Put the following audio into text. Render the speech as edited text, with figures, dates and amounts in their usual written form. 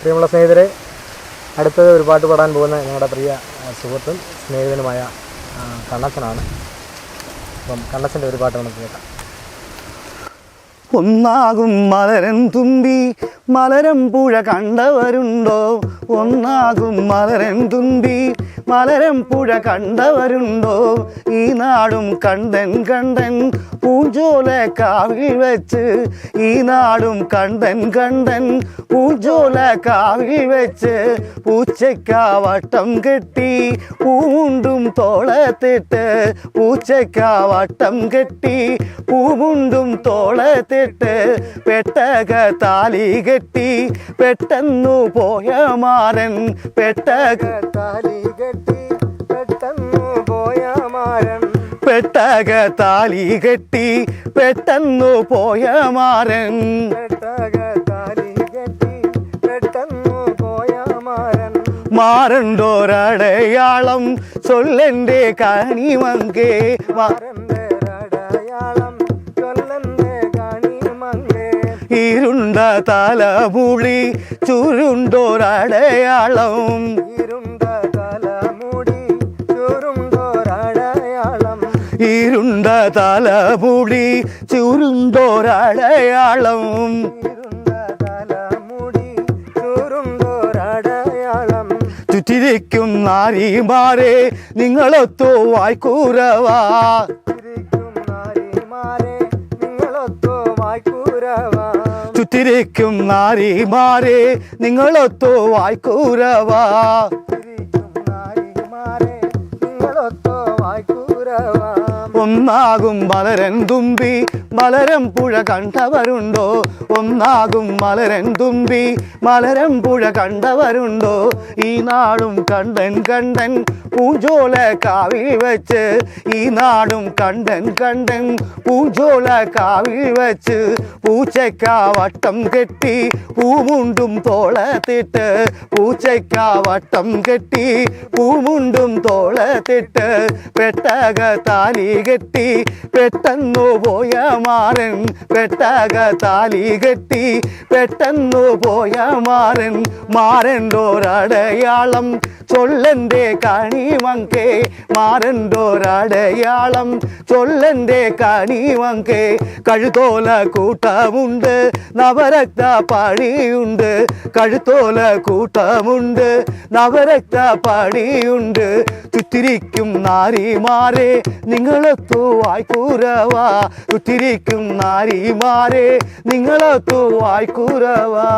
പ്രിയമുള്ള സ്നേഹിതരെ, അടുത്തത് ഒരു പാട്ട് പാടാൻ പോകുന്ന ഞങ്ങളുടെ പ്രിയ സുഹൃത്തും സ്നേഹിതനുമായ കണ്ണച്ചനാണ്. അപ്പം കണ്ണച്ചൻ്റെ ഒരു പാട്ട് നമുക്ക് കേൾക്കാം. ഒന്നാകും മലരൻ തുമ്പി മലരം പുഴ കണ്ടവരുണ്ടോ? ഒന്നാകും മലരൻ തുമ്പി മലരം പുഴ കണ്ടവരുണ്ടോ? ഈ നാടും കണ്ടൻ കണ്ടൻ പൂഞ്ചോല കാവിൽ വെച്ച്, ഈ നാടും കണ്ടൻ കണ്ടൻ പൂഞ്ചോല കാവിൽ വെച്ച്, പൂച്ചയ്ക്കാവട്ടം കെട്ടി പൂമുണ്ടും തോളത്തിട്ട്, പൂച്ചയ്ക്കാവട്ടം കെട്ടി പൂമുണ്ടും തോളത്തിട്ട്, പെട്ടക താലി കെട്ടി പെട്ടെന്നു പോയ മാരൻ, പെട്ടക താലി കെട്ടി പെട്ടെന്നു പോയ മാരൻ, പെട്ടക താലി കെട്ടി പെട്ടെന്നു പോയ മാരൻ, പെട്ടക താലി കെട്ടി പെട്ടെന്നു പോയ മാരൻ. മാറണ്ടോരടയാളം ചൊല്ലന്റെ കണിമങ്കേ, മാറണ്ടോരടയാളം ചൊല്ലന്റെ കണിമങ്കേ, ഇരുണ്ട തലമുടി ചുരുണ്ടോരടയാളം, ഇരുണ്ട തലമുടി ചുരുണ്ടോരടയാളം, ഇരുണ്ട തലമുടി ചുരുണ്ടോരടയാളം, ഇരുണ്ട തലമുടി ചുരുണ്ടോരടയാളം. ചുറ്റിരിക്കും നാരിമാരെ നിങ്ങളൊത്തു വായ്ക്കൂരവാ, ചുറ്റിരിക്കും നാരിമാരെ നിങ്ങളൊത്തു വായ്ക്കൂരവാ, ഒന്നാകും മലരൻ തുമ്പി മലരം പുഴ കണ്ടവരുണ്ടോ? ഒന്നാകും മലരൻ തുമ്പി മലരം പുഴ കണ്ടവരുണ്ടോ? ഈ നാടും കണ്ടൻ കണ്ടൻ പൂഞ്ചോല കാവിൽ വെച്ച്, ഈ നാടും കണ്ടൻ കണ്ടൻ പൂഞ്ചോല കാവിൽ വെച്ച്, പൂച്ചയ്ക്കാവട്ടം കെട്ടി പൂമുണ്ടും തോളത്തിട്ട്, പൂച്ചയ്ക്കാവട്ടം കെട്ടി പൂമുണ്ടും തോളത്തിട്ട്, പെട്ടക താലി കെട്ടി പെട്ടെന്നു പോയ മാരൻ, പെട്ടക താലി കെട്ടി പെട്ടെന്നു പോയ മാരൻ. മാറണ്ടോരടയാളം ചൊല്ലന്റെ കണിമങ്കേ, മാറണ്ടോരടയാളം ചൊല്ലന്റെ കണിമങ്കേ, കഴുത്തോല കൂട്ടമുണ്ട് നവരക്ത പണിയുണ്ട്, കഴുത്തോല കൂട്ടമുണ്ട് നവരക്ത പണിയുണ്ട്, ചുറ്റിരിക്കും നാരിമാരെ നിങ്ങളൊത്തു വായ്ക്കൂരവാ, ചുറ്റിരിക്കും നാരിമാരെ നിങ്ങളൊത്തു വായ്ക്കൂരവാ.